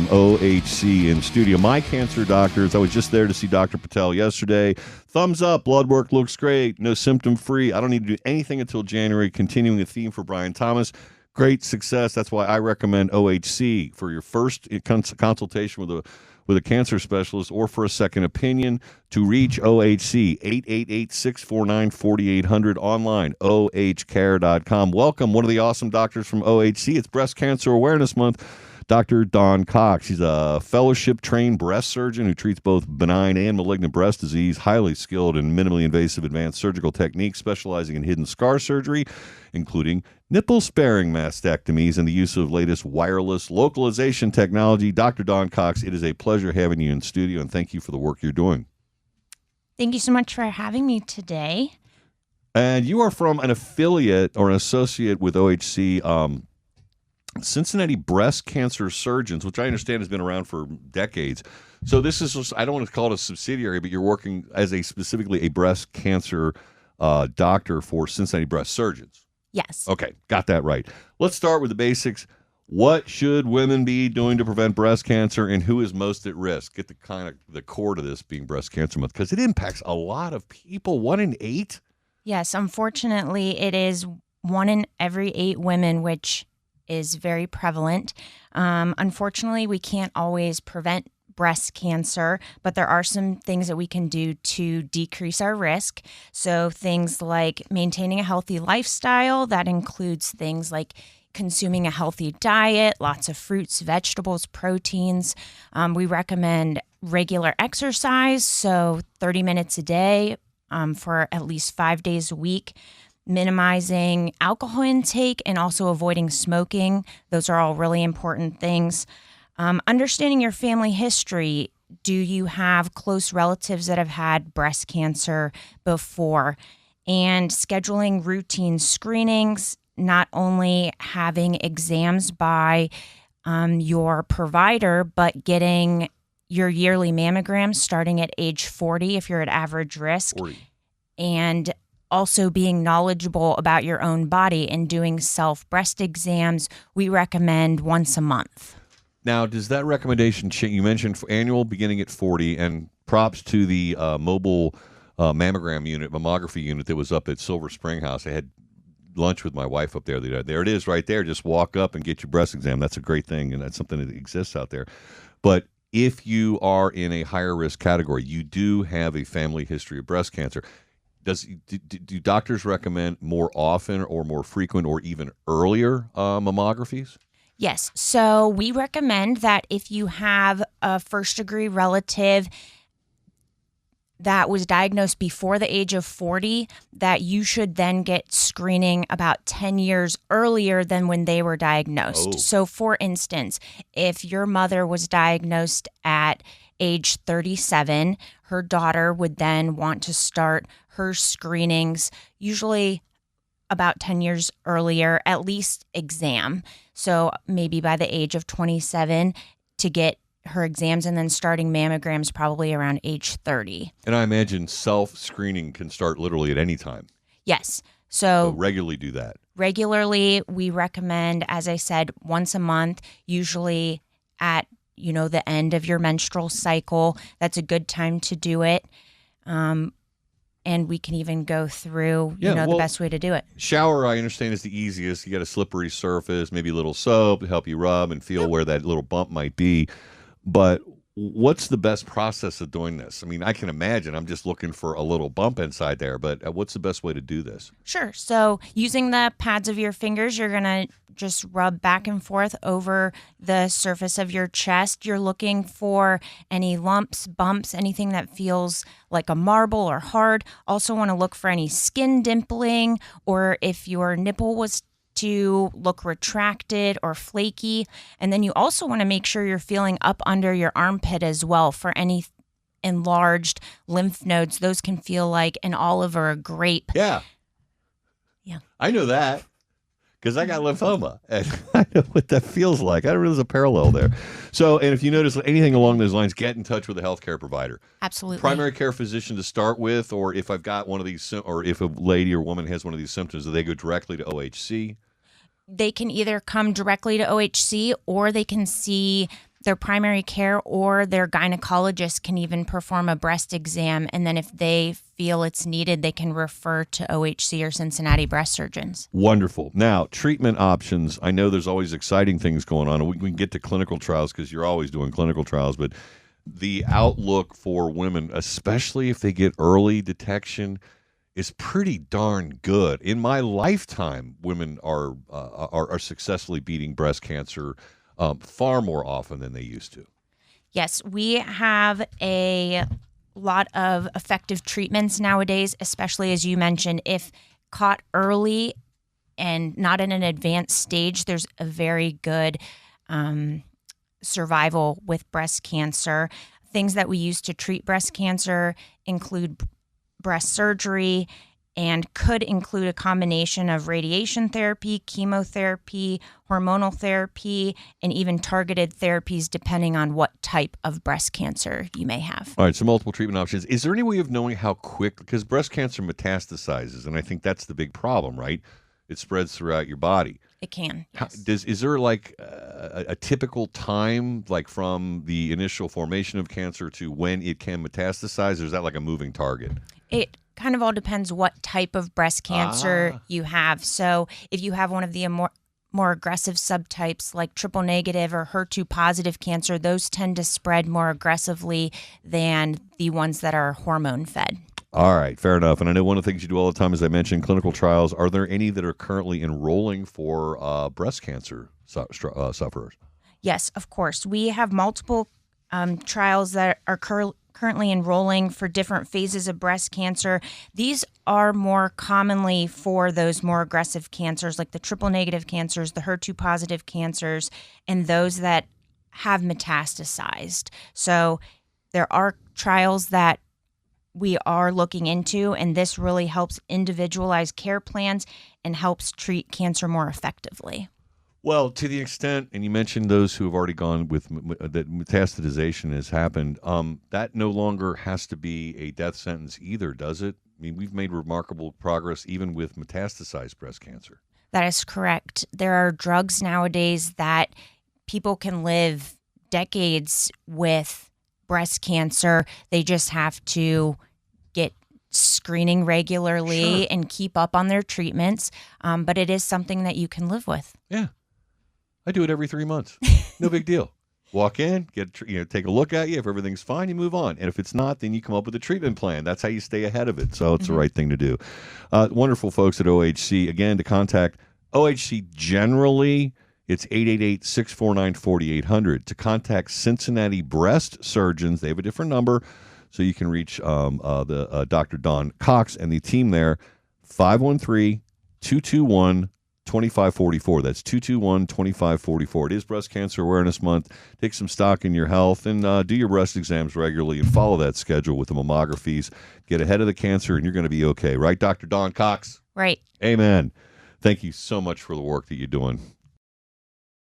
from OHC in studio. My cancer doctors, I was just there to see Dr. Patel yesterday. Thumbs up, blood work looks great, no symptom free. I don't need to do anything until January, continuing the theme for Brian Thomas. Great success. That's why I recommend OHC for your first consultation with a cancer specialist or for a second opinion. To reach OHC, 888-649-4800, online, ohcare.com. Welcome, one of the awesome doctors from OHC. It's Breast Cancer Awareness Month. Dr. Dawn Cox. She's a fellowship-trained breast surgeon who treats both benign and malignant breast disease, highly skilled in minimally invasive advanced surgical techniques, specializing in hidden scar surgery, including nipple-sparing mastectomies and the use of latest wireless localization technology. Dr. Dawn Cox, it is a pleasure having you in studio, and thank you for the work you're doing. Thank you so much for having me today. And you are from an affiliate or an associate with OHC, Cincinnati Breast Cancer Surgeons, which I understand has been around for decades. So this is, I don't want to call it a subsidiary, but you're working as specifically a breast cancer doctor for Cincinnati Breast Surgeons. Yes. Okay, got that right. Let's start with the basics. What should women be doing to prevent breast cancer, and who is most at risk? Get the core to this being Breast Cancer Month, because it impacts a lot of people. 1 in 8? Yes, unfortunately, it is 1 in every 8 women, which is very prevalent. Unfortunately, we can't always prevent breast cancer, but there are some things that we can do to decrease our risk. So things like maintaining a healthy lifestyle, that includes things like consuming a healthy diet, lots of fruits, vegetables, proteins. We recommend regular exercise, so 30 minutes a day for at least 5 days a week. Minimizing alcohol intake and also avoiding smoking. Those are all really important things. Understanding your family history. Do you have close relatives that have had breast cancer before? And scheduling routine screenings, not only having exams by your provider, but getting your yearly mammograms starting at age 40 if you're at average risk. 40. And also being knowledgeable about your own body and doing self-breast exams. We recommend once a month. Now, does that recommendation change? You mentioned for annual beginning at 40, and props to the mobile mammography unit that was up at Silver Spring House. I had lunch with my wife up there the other day. There it is right there. Just walk up and get your breast exam. That's a great thing, and that's something that exists out there. But if you are in a higher risk category, you do have a family history of breast cancer. Do doctors recommend more often or more frequent or even earlier mammographies? Yes. So we recommend that if you have a first-degree relative that was diagnosed before the age of 40, that you should then get screening about 10 years earlier than when they were diagnosed. Oh. So for instance, if your mother was diagnosed at age 37, her daughter would then want to start her screenings usually about 10 years earlier, at least exam. So maybe by the age of 27 to get her exams, and then starting mammograms probably around age 30. And I imagine self-screening can start literally at any time. Yes. So regularly do that. Regularly, we recommend, as I said, once a month, usually at the end of your menstrual cycle. That's a good time to do it. And we can even go through, the best way to do it. Shower, I understand, is the easiest. You got a slippery surface, maybe a little soap to help you rub and feel where that little bump might be. But what's the best process of doing this? I mean, I can imagine I'm just looking for a little bump inside there, but what's the best way to do this? Sure. So using the pads of your fingers, you're going to just rub back and forth over the surface of your chest. You're looking for any lumps, bumps, anything that feels like a marble or hard. Also want to look for any skin dimpling, or if your nipple was to look retracted or flaky. And then you also want to make sure you're feeling up under your armpit as well for any enlarged lymph nodes. Those can feel like an olive or a grape. Yeah. I know that because I got lymphoma, and I know what that feels like. I know there's a parallel there. So, and if you notice anything along those lines, get in touch with a healthcare provider. Absolutely. Primary care physician to start with, or if I've got one of these, or if a lady or woman has one of these symptoms, do they go directly to OHC? They can either come directly to OHC, or they can see Their primary care or their gynecologist can even perform a breast exam, and then if they feel it's needed, they can refer to OHC or Cincinnati Breast Surgeons. Wonderful. Now, treatment options. I know there's always exciting things going on, and we can get to clinical trials because you're always doing clinical trials, but the outlook for women, especially if they get early detection, is pretty darn good. In my lifetime, women are successfully beating breast cancer far more often than they used to. Yes, we have a lot of effective treatments nowadays, especially as you mentioned, if caught early and not in an advanced stage, there's a very good survival with breast cancer. Things that we use to treat breast cancer include breast surgery and could include a combination of radiation therapy, chemotherapy, hormonal therapy, and even targeted therapies depending on what type of breast cancer you may have. All right, so multiple treatment options. Is there any way of knowing how quick, because breast cancer metastasizes, and I think that's the big problem, right? It spreads throughout your body. It can. Yes. Is there like a typical time, like from the initial formation of cancer to when it can metastasize, or is that like a moving target? It kind of all depends what type of breast cancer you have. So if you have one of the more aggressive subtypes like triple negative or HER2 positive cancer, those tend to spread more aggressively than the ones that are hormone fed. All right, fair enough. And I know one of the things you do all the time, as I mentioned, clinical trials. Are there any that are currently enrolling for breast cancer sufferers? Yes, of course. We have multiple trials that are currently enrolling for different phases of breast cancer. These are more commonly for those more aggressive cancers like the triple negative cancers, the HER2 positive cancers, and those that have metastasized. So there are trials that we are looking into, and this really helps individualize care plans and helps treat cancer more effectively. Well, to the extent, and you mentioned those who have already gone with that metastasization has happened, that no longer has to be a death sentence either, does it? I mean, we've made remarkable progress even with metastasized breast cancer. That is correct. There are drugs nowadays that people can live decades with breast cancer. They just have to get screening regularly and keep up on their treatments. But it is something that you can live with. Yeah. I do it every 3 months. No big deal. Walk in, take a look at you. If everything's fine, you move on. And if it's not, then you come up with a treatment plan. That's how you stay ahead of it. So it's the right thing to do. Wonderful folks at OHC. Again, to contact OHC generally, it's 888-649-4800. To contact Cincinnati Breast Surgeons, they have a different number, so you can reach Dr. Dawn Cox and the team there, 513-221-2544. That's 221-2544. It is Breast Cancer Awareness Month. Take some stock in your health and do your breast exams regularly and follow that schedule with the mammographies. Get ahead of the cancer and you're going to be okay. Right, Dr. Dawn Cox? Right. Amen. Thank you so much for the work that you're doing.